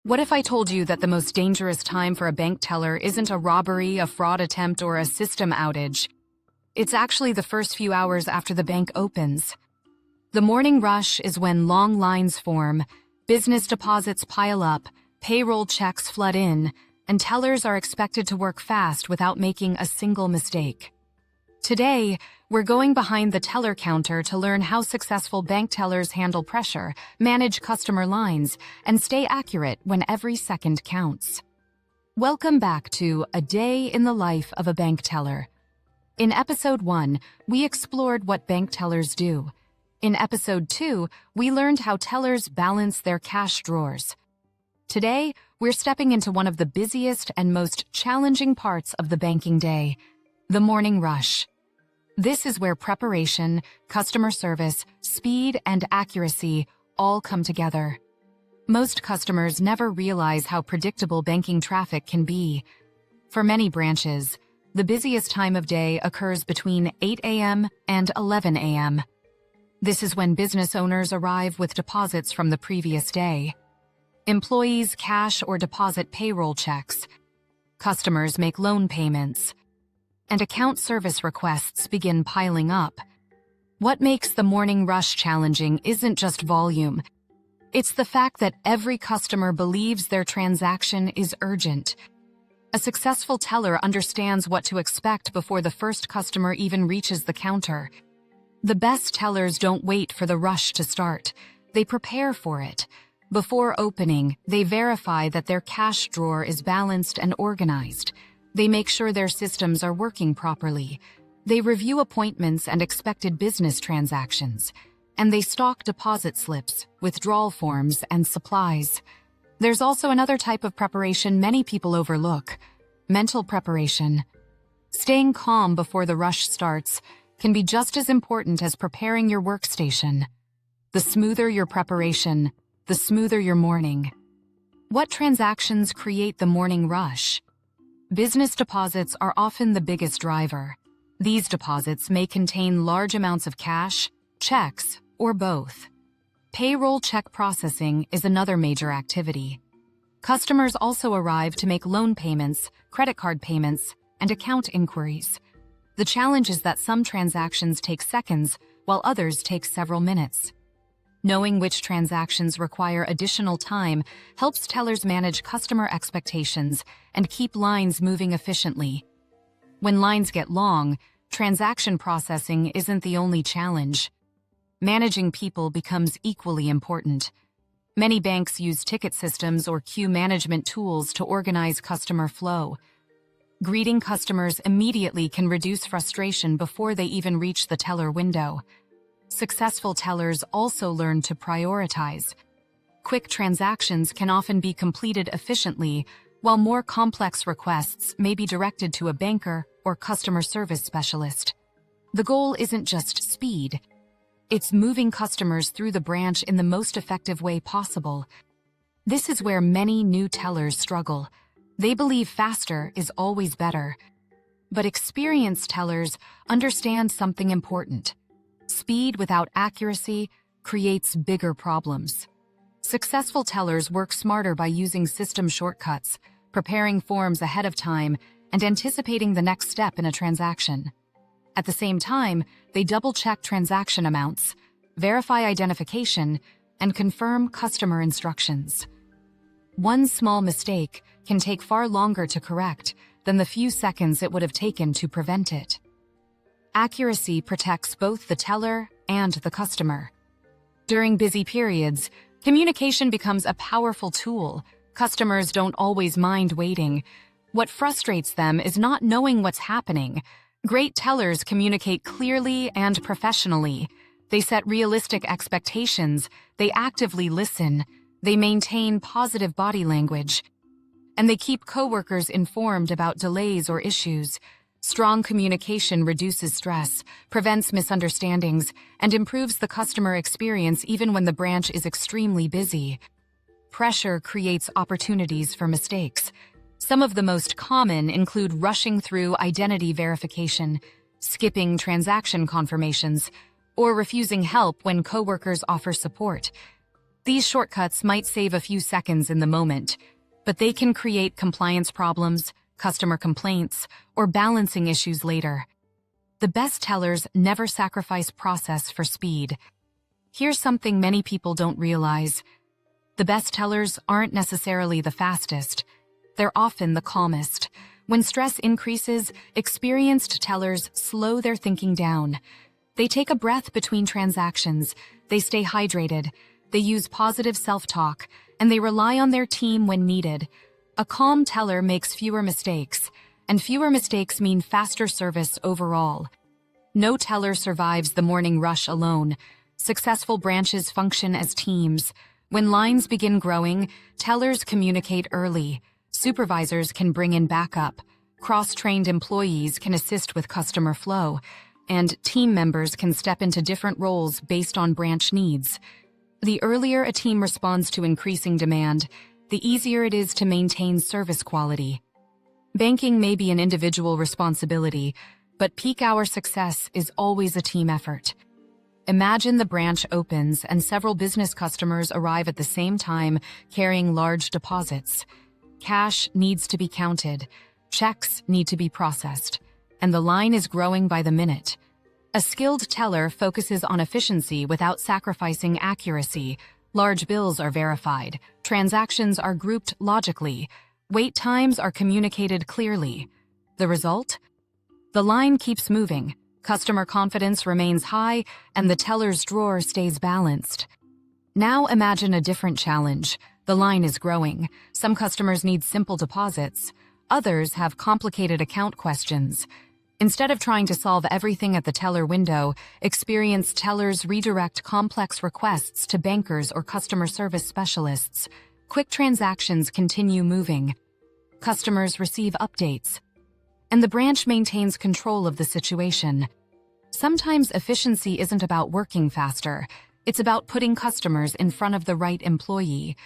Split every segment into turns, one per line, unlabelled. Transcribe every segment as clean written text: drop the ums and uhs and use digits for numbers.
What if I told you that the most dangerous time for a bank teller isn't a robbery, a fraud attempt, or a system outage? It's actually the first few hours after the bank opens. The morning rush is when long lines form, business deposits pile up, payroll checks flood in, and tellers are expected to work fast without making a single mistake. Today, we're going behind the teller counter to learn how successful bank tellers handle pressure, manage customer lines, and stay accurate when every second counts. Welcome back to A Day in the Life of a Bank Teller. In Episode 1, we explored what bank tellers do. In Episode 2, we learned how tellers balance their cash drawers. Today, we're stepping into one of the busiest and most challenging parts of the banking day, the morning rush. This is where preparation, customer service, speed, and accuracy all come together. Most customers never realize how predictable banking traffic can be. For many branches, the busiest time of day occurs between 8 a.m. and 11 a.m. This is when business owners arrive with deposits from the previous day. Employees cash or deposit payroll checks. Customers make loan payments. And account service requests begin piling up. What makes the morning rush challenging isn't just volume. It's the fact that every customer believes their transaction is urgent. A successful teller understands what to expect before the first customer even reaches the counter. The best tellers don't wait for the rush to start. They prepare for it. Before opening, they verify that their cash drawer is balanced and organized. They make sure their systems are working properly. They review appointments and expected business transactions. And they stock deposit slips, withdrawal forms, and supplies. There's also another type of preparation many people overlook: mental preparation. Staying calm before the rush starts can be just as important as preparing your workstation. The smoother your preparation, the smoother your morning. What transactions create the morning rush? Business deposits are often the biggest driver. These deposits may contain large amounts of cash, checks, or both. Payroll check processing is another major activity. Customers also arrive to make loan payments, credit card payments, and account inquiries. The challenge is that some transactions take seconds, while others take several minutes. Knowing which transactions require additional time helps tellers manage customer expectations and keep lines moving efficiently. When lines get long, transaction processing isn't the only challenge. Managing people becomes equally important. Many banks use ticket systems or queue management tools to organize customer flow. Greeting customers immediately can reduce frustration before they even reach the teller window. Successful tellers also learn to prioritize. Quick transactions can often be completed efficiently, while more complex requests may be directed to a banker or customer service specialist. The goal isn't just speed. It's moving customers through the branch in the most effective way possible. This is where many new tellers struggle. They believe faster is always better. But experienced tellers understand something important. Speed without accuracy creates bigger problems. Successful tellers work smarter by using system shortcuts, preparing forms ahead of time, and anticipating the next step in a transaction. At the same time, they double-check transaction amounts, verify identification, and confirm customer instructions. One small mistake can take far longer to correct than the few seconds it would have taken to prevent it. Accuracy protects both the teller and the customer. During busy periods, communication becomes a powerful tool. Customers don't always mind waiting. What frustrates them is not knowing what's happening. Great tellers communicate clearly and professionally. They set realistic expectations. They actively listen. They maintain positive body language. And they keep coworkers informed about delays or issues. Strong communication reduces stress, prevents misunderstandings, and improves the customer experience even when the branch is extremely busy. Pressure creates opportunities for mistakes. Some of the most common include rushing through identity verification, skipping transaction confirmations, or refusing help when coworkers offer support. These shortcuts might save a few seconds in the moment, but they can create compliance problems, customer complaints, or balancing issues later. The best tellers never sacrifice process for speed. Here's something many people don't realize. The best tellers aren't necessarily the fastest. They're often the calmest. When stress increases, experienced tellers slow their thinking down. They take a breath between transactions. They stay hydrated. They use positive self-talk, and they rely on their team when needed. A calm teller makes fewer mistakes, and fewer mistakes mean faster service overall. No teller survives the morning rush alone. Successful branches function as teams. When lines begin growing, tellers communicate early. Supervisors can bring in backup. Cross-trained employees can assist with customer flow, and team members can step into different roles based on branch needs. The earlier a team responds to increasing demand, the easier it is to maintain service quality. Banking may be an individual responsibility, but peak hour success is always a team effort. Imagine the branch opens and several business customers arrive at the same time carrying large deposits. Cash needs to be counted, checks need to be processed, and the line is growing by the minute. A skilled teller focuses on efficiency without sacrificing accuracy. Large bills are verified, transactions are grouped logically, wait times are communicated clearly. The result? The line keeps moving, customer confidence remains high, and the teller's drawer stays balanced. Now imagine a different challenge. The line is growing. Some customers need simple deposits. Others have complicated account questions. Instead of trying to solve everything at the teller window, experienced tellers redirect complex requests to bankers or customer service specialists. Quick transactions continue moving. Customers receive updates, and the branch maintains control of the situation. Sometimes efficiency isn't about working faster. It's about putting customers in front of the right employee.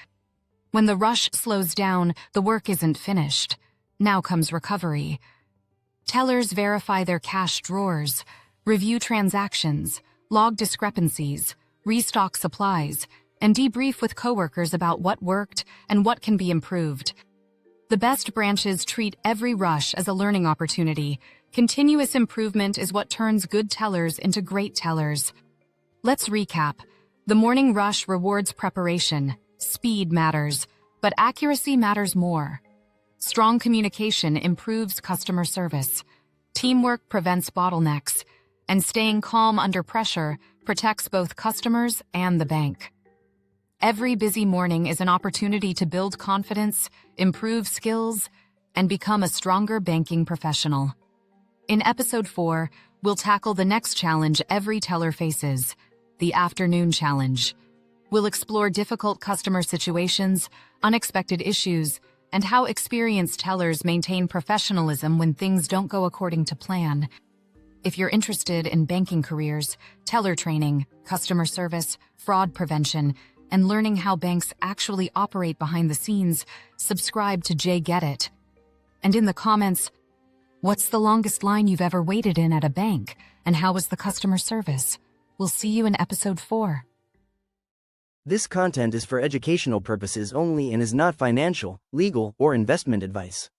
When the rush slows down, the work isn't finished. Now comes recovery. Tellers verify their cash drawers, review transactions, log discrepancies, restock supplies, and debrief with coworkers about what worked and what can be improved. The best branches treat every rush as a learning opportunity. Continuous improvement is what turns good tellers into great tellers. Let's recap. The morning rush rewards preparation. Speed matters, but accuracy matters more. Strong communication improves customer service. Teamwork prevents bottlenecks, and staying calm under pressure protects both customers and the bank. Every busy morning is an opportunity to build confidence, improve skills, and become a stronger banking professional. In Episode 4, we'll tackle the next challenge every teller faces, the afternoon challenge. We'll explore difficult customer situations, unexpected issues, and how experienced tellers maintain professionalism when things don't go according to plan. If you're interested in banking careers, teller training, customer service, fraud prevention, and learning how banks actually operate behind the scenes, subscribe to Jay Get It. And in the comments, what's the longest line you've ever waited in at a bank, and how was the customer service? We'll see you in Episode 4.
This content is for educational purposes only and is not financial, legal, or investment advice.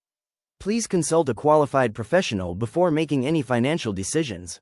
Please consult a qualified professional before making any financial decisions.